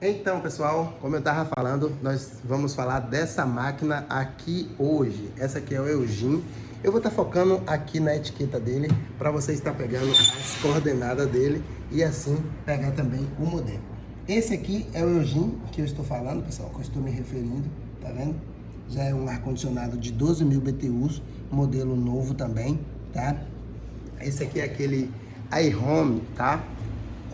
Então, pessoal, como eu estava falando, nós vamos falar dessa máquina aqui hoje. Essa aqui é o Eugene. Eu vou estar focando aqui na etiqueta dele para você estar pegando as coordenadas dele e assim pegar também o modelo. Esse aqui é o Eugene que eu estou falando, pessoal, que eu estou me referindo, tá vendo? Já é um ar-condicionado de 12.000 BTUs, modelo novo também, tá? Esse aqui é aquele iHome, tá?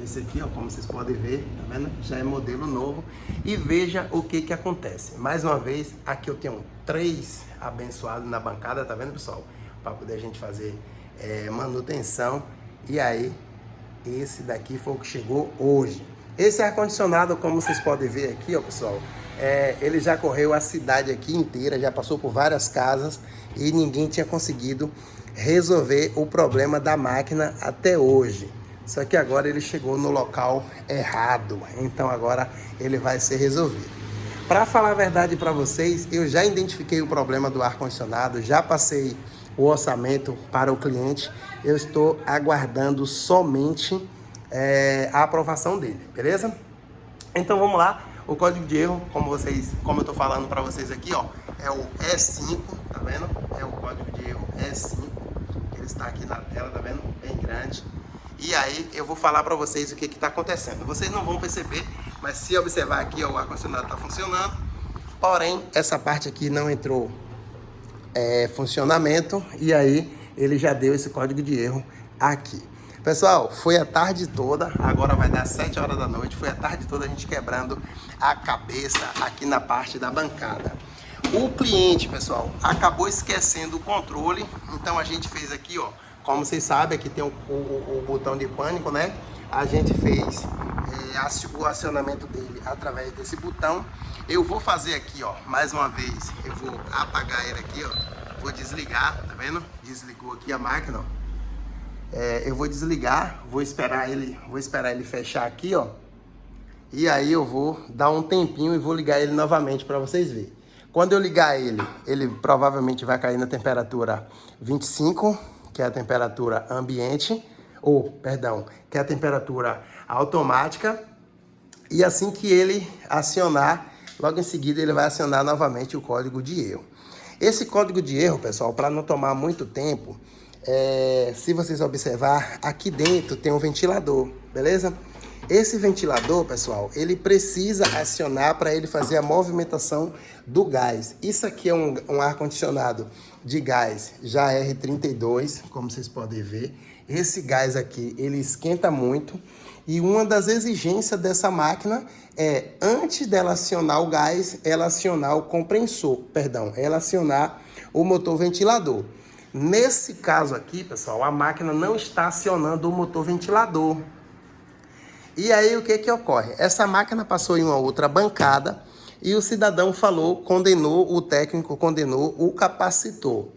Esse aqui, ó, como vocês podem ver, tá vendo? Já é modelo novo. E veja o que que acontece. Mais uma vez, aqui eu tenho 3 abençoados na bancada, tá vendo, pessoal? Para poder a gente fazer manutenção. E aí, esse daqui foi o que chegou hoje. Esse ar-condicionado, como vocês podem ver aqui, ó, pessoal, ele já correu a cidade aqui inteira, já passou por várias casas e ninguém tinha conseguido resolver o problema da máquina até hoje. Só que agora ele chegou no local errado, então agora ele vai ser resolvido. Para falar a verdade para vocês, eu já identifiquei o problema do ar-condicionado, já passei o orçamento para o cliente, eu estou aguardando somente a aprovação dele, beleza? Então vamos lá, o código de erro, como eu estou falando para vocês aqui, ó, é o E5, tá vendo? É o código de erro E5, ele está aqui na tela, tá vendo? Bem grande. E aí eu vou falar para vocês o que está acontecendo. Vocês não vão perceber, mas se observar aqui, ó, o ar-condicionado está funcionando. Porém, essa parte aqui não entrou funcionamento. E aí ele já deu esse código de erro aqui. Pessoal, foi a tarde toda, agora vai dar 7 horas da noite. Foi a tarde toda a gente quebrando a cabeça aqui na parte da bancada. O cliente, pessoal, acabou esquecendo o controle. Então a gente fez aqui, ó. Como vocês sabem, aqui tem o botão de pânico, né? A gente fez o acionamento dele através desse botão. Eu vou fazer aqui, ó, mais uma vez, eu vou apagar ele aqui, ó. Vou desligar, tá vendo? Desligou aqui a máquina, ó. Eu vou desligar, vou esperar ele fechar aqui, ó. E aí eu vou dar um tempinho e vou ligar ele novamente para vocês verem. Quando eu ligar ele provavelmente vai cair na temperatura 25, que é a temperatura ambiente, que é a temperatura automática. E assim que ele acionar, logo em seguida ele vai acionar novamente o código de erro. Esse código de erro, pessoal, para não tomar muito tempo, se vocês observar, aqui dentro tem um ventilador, beleza? Esse ventilador, pessoal, ele precisa acionar para ele fazer a movimentação do gás. Isso aqui é um ar-condicionado de gás já R32, como vocês podem ver. Esse gás aqui, ele esquenta muito. E uma das exigências dessa máquina é, antes dela acionar o gás, ela acionar o compressor, ela acionar o motor ventilador. Nesse caso aqui, pessoal, a máquina não está acionando o motor ventilador. E aí o que que ocorre? Essa máquina passou em uma outra bancada e o cidadão o técnico condenou o capacitor.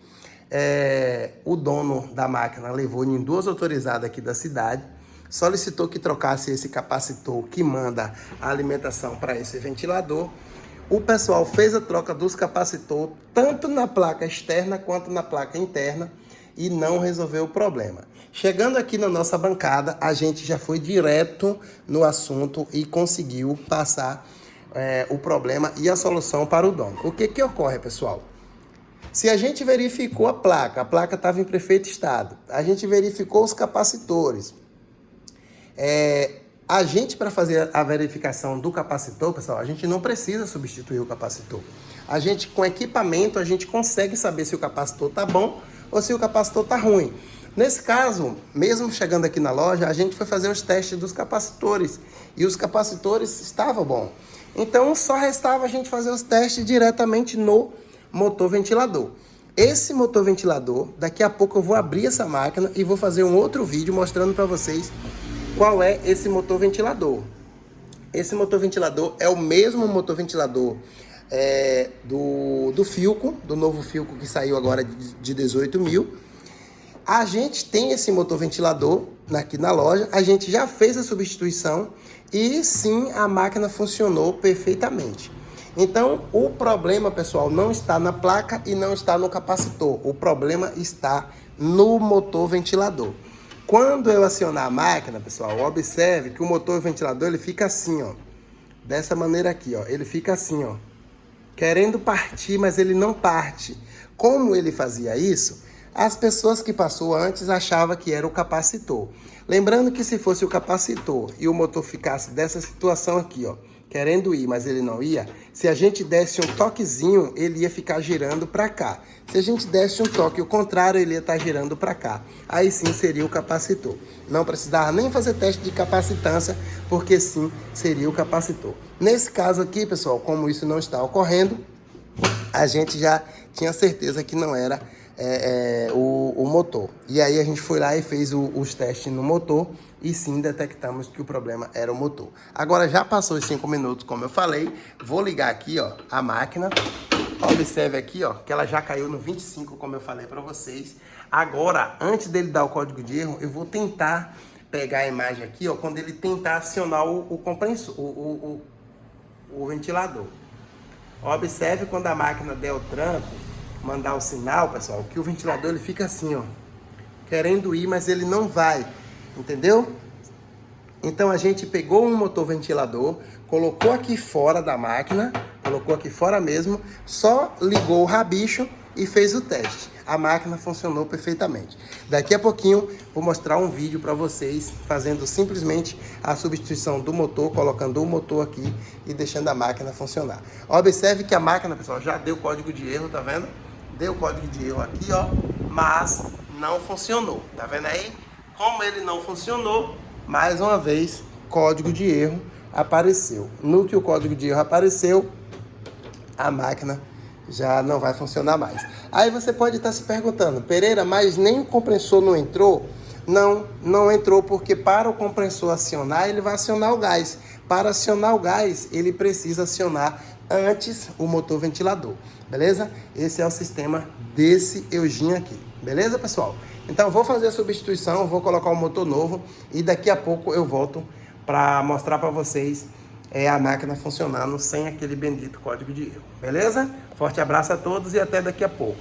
O dono da máquina levou em 2 autorizadas aqui da cidade, solicitou que trocasse esse capacitor que manda a alimentação para esse ventilador. O pessoal fez a troca dos capacitores, tanto na placa externa quanto na placa interna, e não resolveu o problema. Chegando aqui na nossa bancada, a gente já foi direto no assunto e conseguiu passar o problema e a solução para o dono. O que que ocorre, pessoal? Se a gente verificou a placa estava em perfeito estado, a gente verificou os capacitores, a gente, para fazer a verificação do capacitor, pessoal, a gente não precisa substituir o capacitor. A gente, com equipamento, a gente consegue saber se o capacitor está bom ou se o capacitor está ruim. Nesse caso, mesmo chegando aqui na loja, a gente foi fazer os testes dos capacitores e os capacitores estavam bons. Então, só restava a gente fazer os testes diretamente no motor ventilador. Esse motor ventilador, daqui a pouco eu vou abrir essa máquina e vou fazer um outro vídeo mostrando para vocês qual é esse motor ventilador. Esse motor ventilador é o mesmo motor ventilador do Philco, do novo Philco que saiu agora de 18.000. A gente tem esse motor ventilador aqui na loja, a gente já fez a substituição e sim, a máquina funcionou perfeitamente. Então, o problema, pessoal, não está na placa e não está no capacitor. O problema está no motor ventilador. Quando eu acionar a máquina, pessoal, observe que o motor ventilador ele fica assim, ó, dessa maneira aqui, ó. Ele fica assim, ó, querendo partir, mas ele não parte. Como ele fazia isso? As pessoas que passou antes achavam que era o capacitor. Lembrando que se fosse o capacitor e o motor ficasse dessa situação aqui, ó, querendo ir, mas ele não ia, se a gente desse um toquezinho, ele ia ficar girando para cá. Se a gente desse um toque o contrário, ele ia estar girando para cá. Aí sim seria o capacitor. Não precisava nem fazer teste de capacitância, porque sim seria o capacitor. Nesse caso aqui, pessoal, como isso não está ocorrendo, a gente já tinha certeza que não era o motor. E aí a gente foi lá e fez os testes no motor e sim detectamos que o problema era o motor. Agora já passou os 5 minutos, como eu falei, vou ligar aqui, ó, a máquina. Observe aqui, ó, que ela já caiu no 25, como eu falei para vocês. Agora, antes dele dar o código de erro, eu vou tentar pegar a imagem aqui, ó, quando ele tentar acionar o compressor, o ventilador. Observe quando a máquina der o tranco, mandar o sinal, pessoal, que o ventilador ele fica assim, ó, querendo ir, mas ele não vai, entendeu? Então a gente pegou um motor ventilador, colocou aqui fora da máquina, colocou aqui fora mesmo, só ligou o rabicho e fez o teste. A máquina funcionou perfeitamente. Daqui a pouquinho vou mostrar um vídeo para vocês fazendo simplesmente a substituição do motor, colocando o motor aqui e deixando a máquina funcionar. Observe que a máquina, pessoal, já deu código de erro, tá vendo? Deu código de erro aqui, ó, mas não funcionou. Tá vendo aí? Como ele não funcionou, mais uma vez, código de erro apareceu. No que o código de erro apareceu, a máquina já não vai funcionar mais. Aí você pode estar se perguntando, Pereira, mas nem o compressor não entrou? Não entrou porque para o compressor acionar, ele vai acionar o gás. Para acionar o gás, ele precisa acionar antes o motor ventilador, beleza? Esse é o sistema desse Eugene aqui, beleza, pessoal? Então, vou fazer a substituição, vou colocar um motor novo e daqui a pouco eu volto para mostrar para vocês a máquina funcionando sem aquele bendito código de erro, beleza? Forte abraço a todos e até daqui a pouco.